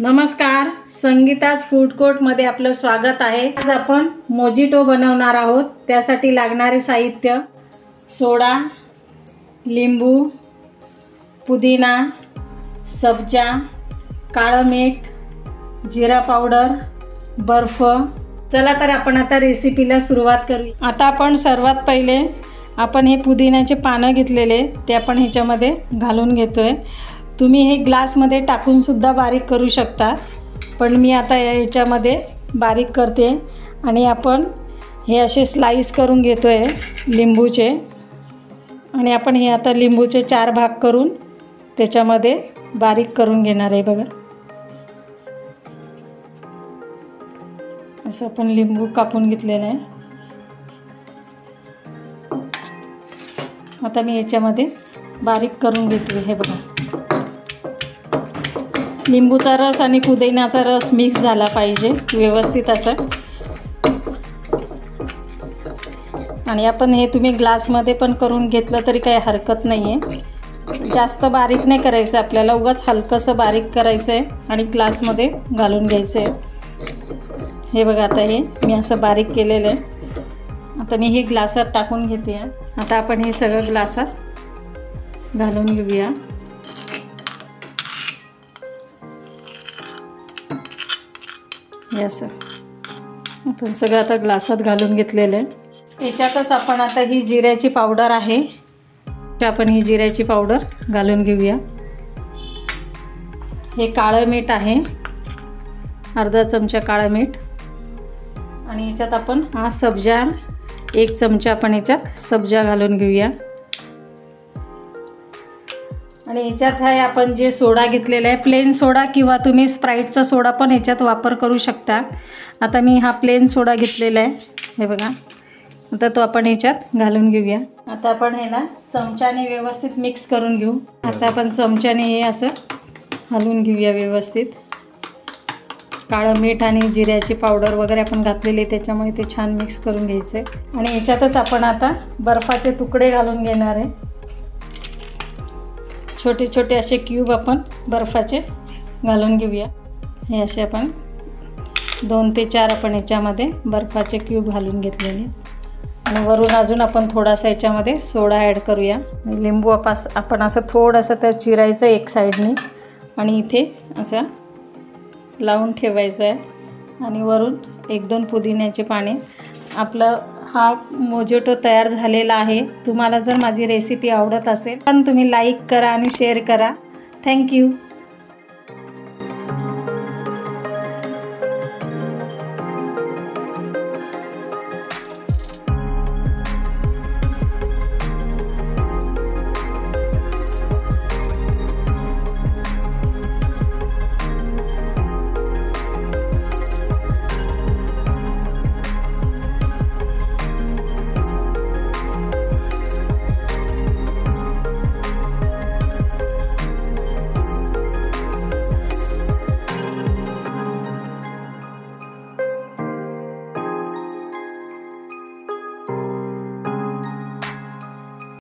नमस्कार, संगीताज फूड कोर्टमध्ये आपलं स्वागत आहे। आज आपण मोजिटो बनवणार आहोत। त्यासाठी लागणारे साहित्य: सोडा, लिंबू, पुदिना, सब्जा, काळं मीठ, जिरा पावडर, बर्फ। चला तर आपण आता रेसिपीला सुरुवात करूया। आता आपण सर्वात पहिले आपण हे पुदिन्याचे पानं घेतलेले ते आपण ह्याच्यामध्ये घालून घेतोय। तुम्ही हे ग्लासमध्ये टाकून सुद्धा बारीक करू शकता, पण मी आता याच्यामध्ये बारीक करते। आणि आपण हे असे स्लाइस करून घेतोय लिंबूचे, आणि आपण हे आता लिंबूचे 4 भाग करून त्याच्यामध्ये बारीक करून घेणार आहे। बघा, असं आपण लिंबू कापून घेतलेलं आहे। आता मी याच्यामध्ये बारीक करून घेते। हे बघा, लिंबूचा रस आणि पुदिन्याचा रस मिक्स झाला पाहिजे व्यवस्थित असं। आणि आपण हे तुम्ही ग्लासमध्ये पण करून घेतलं तरी काही हरकत नाही आहे। जास्त बारीक नाही करायचं आपल्याला, उगाच हलकंसं बारीक करायचं आहे आणि ग्लासमध्ये घालून घ्यायचं आहे। हे बघा, आता हे मी असं बारीक केलेलं आहे। आता मी हे ग्लासात टाकून घेते। आता आपण हे सगळं ग्लासात घालून घेऊया। असं आपण सगळं आता ग्लासात घालून घेतलेलं आहे। याच्यातच आपण आता ही जिऱ्याची पावडर आहे, ते आपण ही जिऱ्याची पावडर घालून घेऊया। हे काळं मीठ आहे, अर्धा चमचा काळं मीठ। आणि याच्यात आपण हा सब्जा 1 चमचा आपण याच्यात सब्जा घालून घेऊया। आणि याच्यात आहे आपण जे सोडा घेतलेला आहे, प्लेन सोडा किंवा तुम्ही स्प्राईटचा सोडा पण याच्यात वापर करू शकता। आता मी हा प्लेन सोडा घेतलेला आहे। हे बघा, आता तो आपण याच्यात घालून घेऊया। आता आपण हे ना चमच्याने व्यवस्थित मिक्स करून घेऊ। आता आपण चमच्याने हे असं हलवून घेऊया व्यवस्थित। काळं मीठ आणि जिऱ्याची पावडर वगैरे आपण घातलेली, त्याच्यामुळे ते छान मिक्स करून घ्यायचं आहे। आणि याच्यातच आपण आता बर्फाचे तुकडे घालून घेणार आहे। छोटे छोटे असे क्यूब आपण बर्फाचे घालून घेऊया। हे असे आपण 2 ते 4 आपण याच्यामध्ये बर्फाचे क्यूब घालून घेतलेले। आणि वरून अजून आपण थोडासा याच्यामध्ये सोडा ॲड करूया। लिंबू आपण असं थोडंसं तर चिरायचं एक साईडनी आणि इथे असं लावून ठेवायचं आहे। आणि वरून 1-2 पुदिन्याचे पाने। आपलं हा मोजिटो तयार झालेला आहे। तुम्हाला जर माझी रेसिपी आवडत असेल तर तुम्ही लाईक करा आणि शेअर करा। थँक्यू।